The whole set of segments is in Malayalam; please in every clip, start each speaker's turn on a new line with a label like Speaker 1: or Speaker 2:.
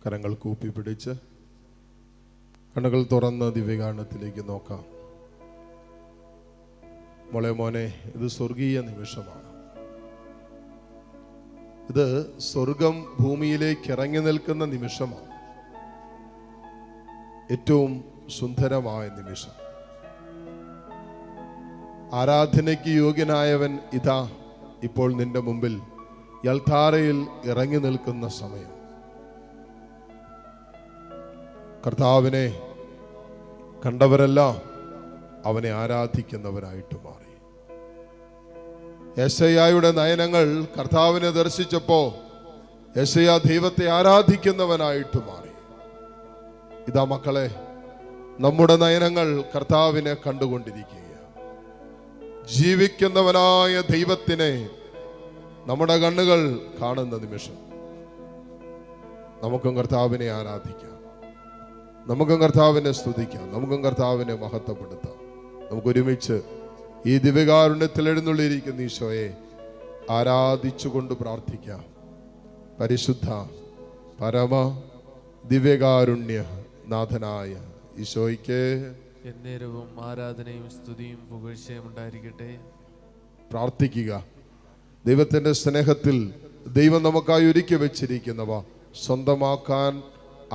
Speaker 1: കരങ്ങൾ കൂപ്പി പിടിച്ച് കണ്ണുകൾ തുറന്ന് ദിവ്യകാരണത്തിലേക്ക് നോക്കാം. മോനെ, ഇത് സ്വർഗീയ നിമിഷമാണ്. ഇത് സ്വർഗം ഭൂമിയിലേക്ക് ഇറങ്ങി നിൽക്കുന്ന നിമിഷമാണ്. ഏറ്റവും സുന്ദരമായ നിമിഷം. ആരാധനയ്ക്ക് യോഗ്യനായവൻ ഇതാ ഇപ്പോൾ നിന്റെ മുമ്പിൽ യൽത്താരയിൽ ഇറങ്ങി നിൽക്കുന്ന സമയം. കർത്താവിനെ കണ്ടവരെല്ലാം അവനെ ആരാധിക്കുന്നവരായിട്ട് മാറി. യെശയ്യായുടെ നയനങ്ങൾ കർത്താവിനെ ദർശിച്ചപ്പോ യെശയ്യാ ദൈവത്തെ ആരാധിക്കുന്നവനായിട്ട് മാറി. ഇതാ മക്കളെ, നമ്മുടെ നയനങ്ങൾ കർത്താവിനെ കണ്ടുകൊണ്ടിരിക്കുക. ജീവിക്കുന്നവനായ ദൈവത്തിനെ നമ്മുടെ കണ്ണുകൾ കാണുന്ന നിമിഷം നമുക്കും കർത്താവിനെ ആരാധിക്കാം, നമുക്കും കർത്താവിനെ സ്തുതിക്കാം, നമുക്കും കർത്താവിനെ മഹത്വപ്പെടുത്താം. നമുക്കൊരുമിച്ച് ഈ ദിവ്യകാരുണ്യത്തിൽ എഴുന്നള്ളിയിരിക്കുന്ന ഈശോയെ ആരാധിച്ചുകൊണ്ട് പ്രാർത്ഥിക്കാം. പരിശുദ്ധ പരമ ദിവ്യകാരുണ്യ നാഥനായ ഈശോയ്ക്ക്
Speaker 2: എന്നേരവും ആരാധനയും സ്തുതിയും പുകഴ്ചയും ഉണ്ടായിരിക്കട്ടെ.
Speaker 1: പ്രാർത്ഥിക്കുക. ദൈവത്തിന്റെ സ്നേഹത്തിൽ ദൈവം നമുക്കായി ഒരുക്കി വെച്ചിരിക്കുന്നവ സ്വന്തമാക്കാൻ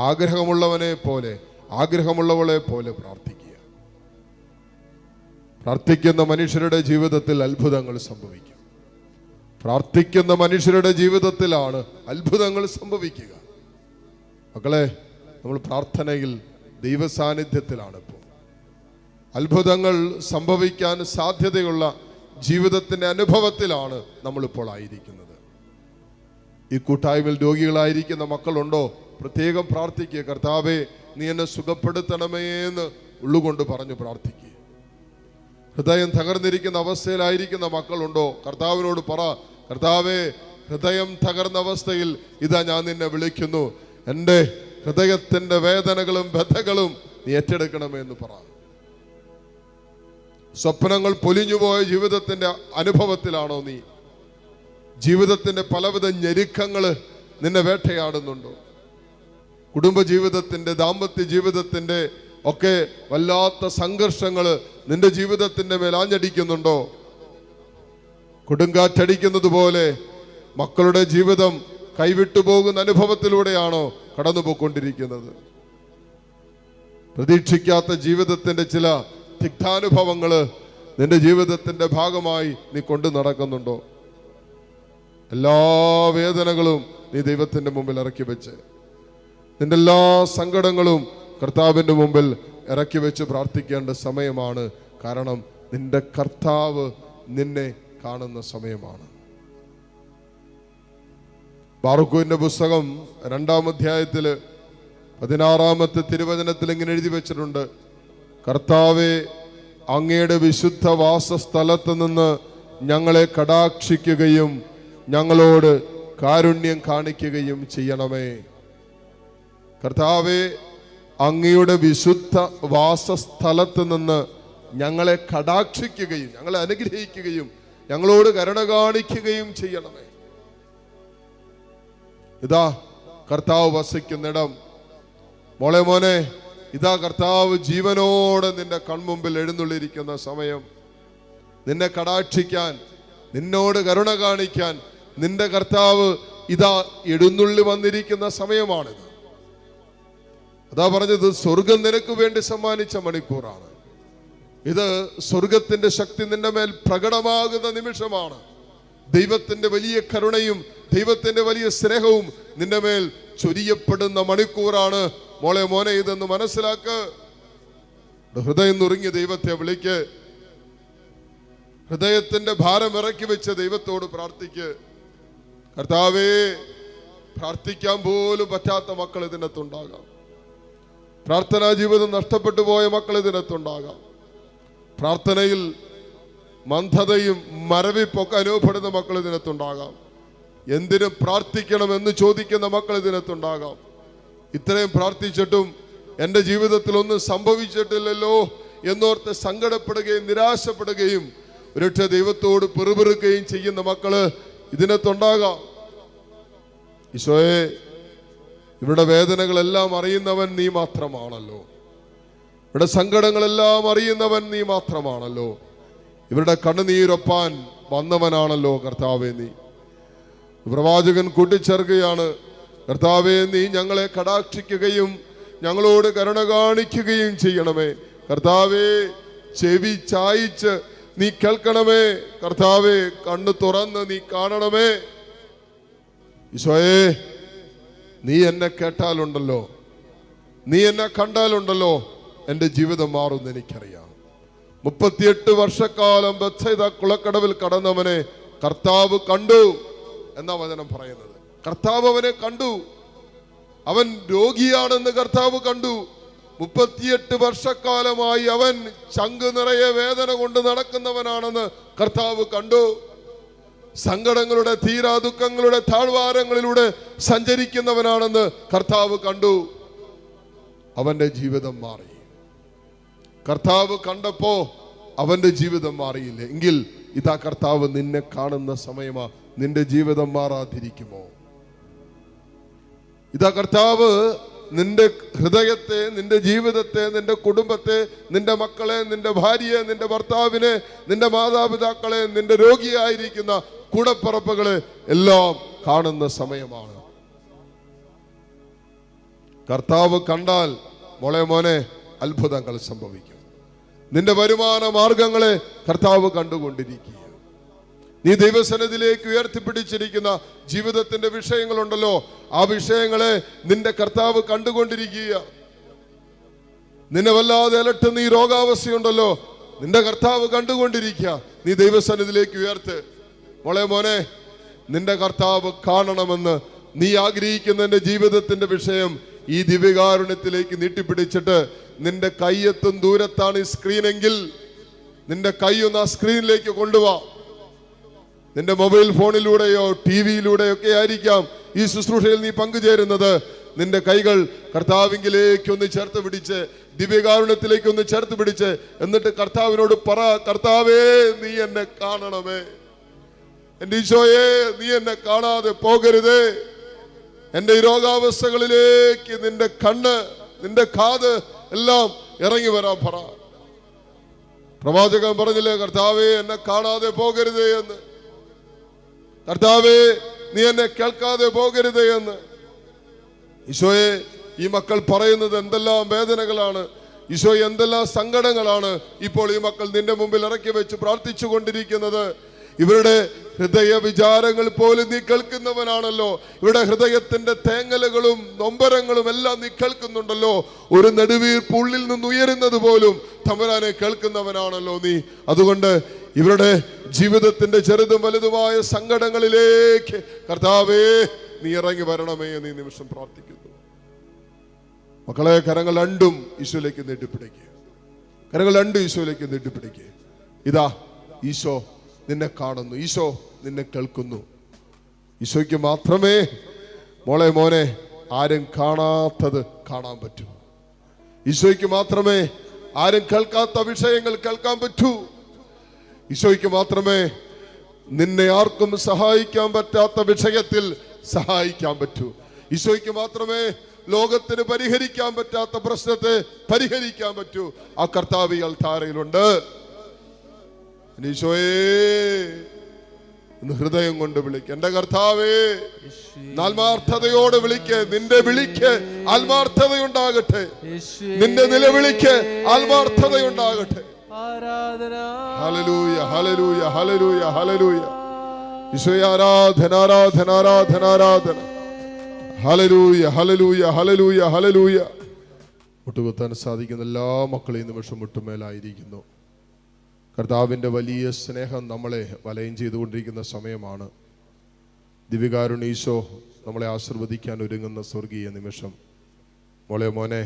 Speaker 1: ആഗ്രഹമുള്ളവനെ പോലെ, ആഗ്രഹമുള്ളവളെ പോലെ പ്രാർത്ഥിക്കുക. പ്രാർത്ഥിക്കുന്ന മനുഷ്യരുടെ ജീവിതത്തിൽ അത്ഭുതങ്ങൾ സംഭവിക്കും. പ്രാർത്ഥിക്കുന്ന മനുഷ്യരുടെ ജീവിതത്തിലാണ് അത്ഭുതങ്ങൾ സംഭവിക്കുക. മക്കളെ, നമ്മൾ പ്രാർത്ഥനയിൽ ദൈവ സാന്നിധ്യത്തിലാണ് ഇപ്പോൾ. അത്ഭുതങ്ങൾ സംഭവിക്കാൻ സാധ്യതയുള്ള ജീവിതത്തിന്റെ അനുഭവത്തിലാണ് നമ്മളിപ്പോൾ ആയിരിക്കുന്നത്. ഈ കൂട്ടായ്മയിൽ രോഗികളായിരിക്കുന്ന മക്കളുണ്ടോ? പ്രത്യേകം പ്രാർത്ഥിക്കുക. കർത്താവേ, നീ എന്നെ സുഖപ്പെടുത്തണമേ എന്ന് ഉള്ളുകൊണ്ട് പറഞ്ഞു പ്രാർത്ഥിക്കുക. ഹൃദയം തകർന്നിരിക്കുന്ന അവസ്ഥയിലായിരിക്കുന്ന മക്കളുണ്ടോ? കർത്താവിനോട് പറ, കർത്താവേ, ഹൃദയം തകർന്ന അവസ്ഥയിൽ ഇതാ ഞാൻ നിന്നെ വിളിക്കുന്നു. എൻ്റെ ഹൃദയത്തിന്റെ വേദനകളും ബദ്ധകളും നീ ഏറ്റെടുക്കണമേ എന്ന് പറ. സ്വപ്നങ്ങൾ പൊലിഞ്ഞുപോയ ജീവിതത്തിന്റെ അനുഭവത്തിലാണോ നീ? ജീവിതത്തിന്റെ പലവിധ ഞെരുക്കങ്ങള് നിന്നെ വേട്ടയാടുന്നുണ്ടോ? കുടുംബജീവിതത്തിന്റെ, ദാമ്പത്യ ജീവിതത്തിന്റെ ഒക്കെ വല്ലാത്ത സംഘർഷങ്ങള് നിന്റെ ജീവിതത്തിന്റെ മേൽ ആഞ്ഞടിക്കുന്നുണ്ടോ? കൊടുങ്കാറ്റടിക്കുന്നത് പോലെ മക്കളുടെ ജീവിതം കൈവിട്ടു പോകുന്ന അനുഭവത്തിലൂടെയാണോ കടന്നുപോയിക്കൊണ്ടിരിക്കുന്നത്? പ്രതീക്ഷിക്കാത്ത ജീവിതത്തിന്റെ ചില തിക്താനുഭവങ്ങള് നിന്റെ ജീവിതത്തിന്റെ ഭാഗമായി നീ കൊണ്ടു നടക്കുന്നുണ്ടോ? എല്ലാ വേദനകളും നീ ദൈവത്തിന്റെ മുമ്പിൽ ഇറക്കി വെച്ച്, നിന്റെ എല്ലാ സങ്കടങ്ങളും കർത്താവിന്റെ മുമ്പിൽ ഇറക്കി വെച്ച് പ്രാർത്ഥിക്കേണ്ട സമയമാണ്. കാരണം നിന്റെ കർത്താവ് നിന്നെ കാണുന്ന സമയമാണ്. ബാറൂക്കിന്റെ പുസ്തകം 2-ാം അധ്യായത്തില് 16-ാമത്തെ തിരുവചനത്തിൽ ഇങ്ങനെ എഴുതി വെച്ചിട്ടുണ്ട്: കർത്താവേ, അങ്ങയുടെ വിശുദ്ധ വാസസ്ഥലത്ത് നിന്ന് ഞങ്ങളെ കടാക്ഷിക്കുകയും ഞങ്ങളോട് കാരുണ്യം കാണിക്കുകയും ചെയ്യണമേ. കർത്താവേ, അങ്ങയുടെ വിശുദ്ധ വാസസ്ഥലത്ത് നിന്ന് ഞങ്ങളെ കടാക്ഷിക്കുകയും ഞങ്ങളെ അനുഗ്രഹിക്കുകയും ഞങ്ങളോട് കരുണ കാണിക്കുകയും ചെയ്യണമേ. ഇതാ കർത്താവ് വസിക്കുന്നിടം. മോനെ, ഇതാ കർത്താവ് ജീവനോടെ നിന്റെ കൺമുമ്പിൽ എഴുന്നള്ളിയിരിക്കുന്ന സമയം. നിന്നെ കടാക്ഷിക്കാൻ, നിന്നോട് കരുണ കാണിക്കാൻ നിന്റെ കർത്താവ് ഇതാ എഴുന്നള്ളി വന്നിരിക്കുന്ന സമയമാണിത്. അതാ പറഞ്ഞത്, സ്വർഗം നിനക്ക് വേണ്ടി സമ്മാനിച്ച മണിക്കൂറാണ് ഇത്. സ്വർഗത്തിന്റെ ശക്തി നിന്റെ മേൽ പ്രകടമാകുന്ന നിമിഷമാണ്. ദൈവത്തിന്റെ വലിയ കരുണയും ദൈവത്തിന്റെ വലിയ സ്നേഹവും നിന്റെ മേൽ ചൊരിയപ്പെടുന്ന മണിക്കൂറാണ് മോനെ ഇതെന്ന് മനസ്സിലാക്ക്. ഹൃദയം നുറുങ്ങി ദൈവത്തെ വിളിക്ക്. ഹൃദയത്തിന്റെ ഭാരം ഇറക്കി വെച്ച് ദൈവത്തോട് പ്രാർത്ഥിക്ക്. കർത്താവേ, പ്രാർത്ഥിക്കാൻ പോലും പറ്റാത്ത മക്കൾ ഇതിനകത്തുണ്ടാകാം. പ്രാർത്ഥനാ ജീവിതം നഷ്ടപ്പെട്ടു പോയ മക്കൾ ഇതിനകത്തുണ്ടാകാം. പ്രാർത്ഥനയിൽ മന്ദതയും മരവിപ്പൊക്കെ അനുഭവപ്പെടുന്ന മക്കൾ ഇതിനകത്തുണ്ടാകാം. എന്തിനും പ്രാർത്ഥിക്കണമെന്ന് ചോദിക്കുന്ന മക്കൾ ഇതിനകത്തുണ്ടാകാം. ഇത്രയും പ്രാർത്ഥിച്ചിട്ടും എൻ്റെ ജീവിതത്തിൽ ഒന്നും സംഭവിച്ചിട്ടില്ലല്ലോ എന്നോർത്ത് സങ്കടപ്പെടുകയും നിരാശപ്പെടുകയും ഒരൊറ്റ ദൈവത്തോട് പെറുപെറുക്കുകയും ചെയ്യുന്ന മക്കള് ഇതിനകത്തുണ്ടാകാം. ഈശോയെ, ഇവരുടെ വേദനകളെല്ലാം അറിയുന്നവൻ നീ മാത്രമാണല്ലോ. ഇവരുടെ സങ്കടങ്ങളെല്ലാം അറിയുന്നവൻ നീ മാത്രമാണല്ലോ. ഇവരുടെ കണ്ണുനീരൊപ്പാൻ വന്നവനാണല്ലോ കർത്താവേ നീ. പ്രവാചകൻ കൂട്ടിച്ചേർക്കുകയാണ്, കർത്താവേ നീ ഞങ്ങളെ കടാക്ഷിക്കുകയും ഞങ്ങളോട് കരുണ കാണിക്കുകയും ചെയ്യണമേ. കർത്താവേ ചെവി ചായിച്ച് നീ കേൾക്കണമേ. കർത്താവേ കണ്ണു തുറന്ന് നീ കാണണമേ. ഈശോയെ നീ എന്നെ കേട്ടാലുണ്ടല്ലോ, നീ എന്നെ കണ്ടാലുണ്ടല്ലോ, എൻ്റെ ജീവിതം മാറുമെന്ന് എനിക്കറിയാം. 38 വർഷക്കാലം ബത്സയിദ കുളക്കടവിൽ കടന്നവനെ കർത്താവ് കണ്ടു എന്നാ വചനം പറയുന്നത്. കർത്താവ് അവനെ കണ്ടു. അവൻ രോഗിയാണെന്ന് കർത്താവ് കണ്ടു. 38 വർഷക്കാലമായി അവൻ ചങ്ക് നിറയെ വേദന കൊണ്ട് നടക്കുന്നവനാണെന്ന് കർത്താവ് കണ്ടു. സങ്കടങ്ങളുടെ തീരാ ദുഃഖങ്ങളുടെ താഴ്വാരങ്ങളിലൂടെ സഞ്ചരിക്കുന്നവനാണെന്ന് കർത്താവ് കണ്ടു. അവന്റെ ജീവിതം മാറി. കർത്താവ് കണ്ടപ്പോ അവന്റെ ജീവിതം മാറിയില്ല എങ്കിൽ ഇതാ കർത്താവ് നിന്നെ കാണുന്ന സമയമാ. നിന്റെ ജീവിതം മാറാതിരിക്കുമോ? ഇതാ കർത്താവ് നിന്റെ ഹൃദയത്തെ, നിന്റെ ജീവിതത്തെ, നിന്റെ കുടുംബത്തെ, നിന്റെ മക്കളെ, നിന്റെ ഭാര്യയെ, നിന്റെ ഭർത്താവിനെ, നിന്റെ മാതാപിതാക്കളെ, നിന്റെ രോഗിയായിരിക്കുന്ന കൂടപ്പറപ്പുകളെ എല്ലാം കാണുന്ന സമയമാണ്. കർത്താവ് കണ്ടാൽ മോനെ അത്ഭുതങ്ങൾ സംഭവിക്കും. നിന്റെ വരുമാന മാർഗങ്ങളെ കർത്താവ് കണ്ടുകൊണ്ടിരിക്കുക. നീ ദൈവസന്നിധിയിലേക്ക് ഉയർത്തിപ്പിടിച്ചിരിക്കുന്ന ജീവിതത്തിന്റെ വിഷയങ്ങളുണ്ടല്ലോ, ആ വിഷയങ്ങളെ നിന്റെ കർത്താവ് കണ്ടുകൊണ്ടിരിക്കുക. നിന്നെ വല്ലാതെ അലട്ടുന്ന ഈ രോഗാവസ്ഥയുണ്ടല്ലോ, നിന്റെ കർത്താവ് കണ്ടുകൊണ്ടിരിക്കുക. നീ ദൈവസന്നിധിയിലേക്ക് ഉയർത്ത്. മോനെ നിന്റെ കർത്താവ് കാണണമെന്ന് നീ ആഗ്രഹിക്കുന്ന നിന്റെ ജീവിതത്തിന്റെ വിഷയം ഈ ദിവ്യകാരുണ്യത്തിലേക്ക് നീട്ടിപ്പിടിച്ചിട്ട്, നിന്റെ കൈയെത്തും ദൂരത്താണ് ഈ സ്ക്രീനെങ്കിൽ നിന്റെ കൈയൊന്ന് ആ സ്ക്രീനിലേക്ക് കൊണ്ടുപോവാ. നിന്റെ മൊബൈൽ ഫോണിലൂടെയോ TV-യിലൂടെയോ ഒക്കെ ആയിരിക്കാം ഈ ശുശ്രൂഷയിൽ നീ പങ്കുചേരുന്നത്. നിന്റെ കൈകൾ കർത്താവിങ്കിലേക്ക് ഒന്ന് ചേർത്ത് പിടിച്ച്, ദിവ്യകാരുണ്യത്തിലേക്ക് ഒന്ന് ചേർത്ത് പിടിച്ച്, എന്നിട്ട് കർത്താവിനോട് പറ, കർത്താവേ നീ എന്നെ കാണണമേ. എന്റെ ഈശോയെ നീ എന്നെ കാണാതെ പോകരുതേ. എന്റെ ഈ രോഗാവസ്ഥകളിലേക്ക് നിന്റെ കണ്ണ്, നിന്റെ കാത് എല്ലാം ഇറങ്ങി വരാൻ പറ. പ്രവാചകൻ പറഞ്ഞില്ലേ, കർത്താവേ എന്നെ കാണാതെ പോകരുതേ എന്ന്. കർത്താവേ നീ എന്നെ കേൾക്കാതെ പോകരുതേ എന്ന്. ഈശോയെ ഈ മക്കൾ പറയുന്നത് എന്തെല്ലാം വേദനകളാണ്, ഈശോയെ എന്തെല്ലാം സങ്കടങ്ങളാണ് ഇപ്പോൾ ഈ മക്കൾ നിന്റെ മുമ്പിൽ ഇറക്കി വെച്ച് പ്രാർത്ഥിച്ചു കൊണ്ടിരിക്കുന്നത്. ഇവരുടെ ഹൃദയ വിചാരങ്ങൾ പോലും നീ കേൾക്കുന്നവനാണല്ലോ. ഇവിടെ ഹൃദയത്തിന്റെ തേങ്ങലുകളും നൊമ്പരങ്ങളും എല്ലാം നീ കേൾക്കുന്നുണ്ടല്ലോ. ഒരു നെടുവീർപ്പ് ഉള്ളിൽ നിന്ന് ഉയരുന്നത് പോലും തമ്പുരാനെ കേൾക്കുന്നവനാണല്ലോ നീ. അതുകൊണ്ട് ഇവരുടെ ജീവിതത്തിന്റെ ചെറുതും വലുതുമായ സങ്കടങ്ങളിലേക്ക് കർത്താവേ നീ ഇറങ്ങി വരണമേ എന്ന് ഈ നിമിഷം പ്രാർത്ഥിക്കുന്നു. മക്കളെ കരങ്ങൾ രണ്ടും ഈശോയിലേക്ക് നീട്ടിപ്പിടിക്കുക. കരങ്ങൾ രണ്ടും ഈശോയിലേക്ക് നീട്ടിപ്പിടിക്കുക. ഇതാ ഈശോ നിന്നെ കാണുന്നു, ഈശോ നിന്നെ കേൾക്കുന്നു. ഈശോയ്ക്ക് മാത്രമേ മോനെ ആരും കാണാത്തത് കാണാൻ പറ്റൂ. ഈശോയ്ക്ക് മാത്രമേ ആരും കേൾക്കാത്ത വിഷയങ്ങൾ കേൾക്കാൻ പറ്റൂ. ഈശോയ്ക്ക് മാത്രമേ നിന്നെ ആർക്കും സഹായിക്കാൻ പറ്റാത്ത വിഷയത്തിൽ സഹായിക്കാൻ പറ്റൂ. ഈശോയ്ക്ക് മാത്രമേ ലോകത്തിന് പരിഹരിക്കാൻ പറ്റാത്ത പ്രശ്നത്തെ പരിഹരിക്കാൻ പറ്റൂ. ആ കർത്താവ് ഈ അൾത്താരയിലുണ്ട്. ഈശോയേ എന്ന് ഹൃദയം കൊണ്ട് വിളിക്ക്. എന്റെ കർത്താവേ ആത്മാർത്ഥതയോട് വിളിക്ക്. നിന്റെ വിളിക്ക് ആത്മാർത്ഥതയുണ്ടാകട്ടെ. നിന്റെ നിലവിളിക്ക് ആത്മാർത്ഥതയുണ്ടാകട്ടെ. Hallelujah hallelujah hallelujah hallelujah. ഈശോയെ ആരാധന ആരാധന ആരാധന ആരാധന. Hallelujah hallelujah hallelujah hallelujah. മുട്ടുകുത്താൻ സാധിക്കുന്ന എല്ലാ മക്കളെയും നിമിഷം മുട്ടുമേലായിരിക്കുന്നു. കർത്താവിൻ്റെ വലിയ സ്നേഹം നമ്മളെ വലയം ചെയ്തുകൊണ്ടിരിക്കുന്ന സമയമാണ്. ദിവ്യകാരുണ്യ ഈശോ നമ്മളെ ആശീർവദിക്കാൻ ഒരുങ്ങുന്ന സ്വർഗീയ നിമിഷം. മോനെ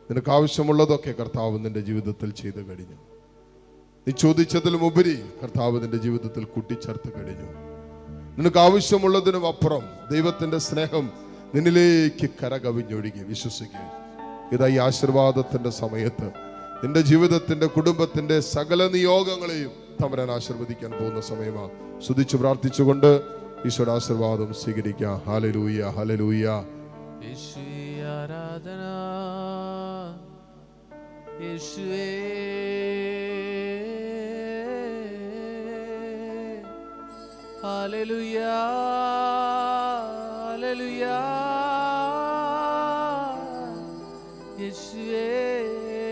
Speaker 1: നിനക്ക് ആവശ്യമുള്ളതൊക്കെ കർത്താവ് നിന്റെ ജീവിതത്തിൽ ചെയ്തു കഴിഞ്ഞു. നീ ചോദിച്ചതിലും ഉപരി കർത്താവ് നിന്റെ ജീവിതത്തിൽ കൂട്ടിച്ചേർത്ത് കഴിഞ്ഞു. നിനക്ക് ആവശ്യമുള്ളതിനും അപ്പുറം ദൈവത്തിന്റെ സ്നേഹം നിന്നിലേക്ക് കരകവിഞ്ഞൊഴുകി. വിശ്വസിക്കുക. ഇതാ ഈ ആശീർവാദത്തിന്റെ സമയത്ത് നിന്റെ ജീവിതത്തിന്റെ കുടുംബത്തിന്റെ സകല നിയോഗങ്ങളെയും തമ്പുരാൻ ആശീർവദിക്കാൻ പോകുന്ന സമയമാണ്. സ്തുതിച്ചു പ്രാർത്ഥിച്ചുകൊണ്ട് ഈശോയുടെ ആശീർവാദം സ്വീകരിക്കാം. ഹല്ലേലൂയ ഹല്ലേലൂയ
Speaker 2: യേശുവേ ആരാധന, യേശുവേ ഹല്ലേലൂയ, ഹല്ലേലൂയ, യേശുവേ ഹല്ലേലൂയ, ഹല്ലേലൂയ, ഹല്ലേലൂയ, യേശുവേ ഹല്ലേലൂയ, ഹല്ലേലൂയ, ഹല്ലേലൂയ, യേശുവേ ഹല്ലേലൂയ, ഹല്ലേലൂയ, യേശുവേ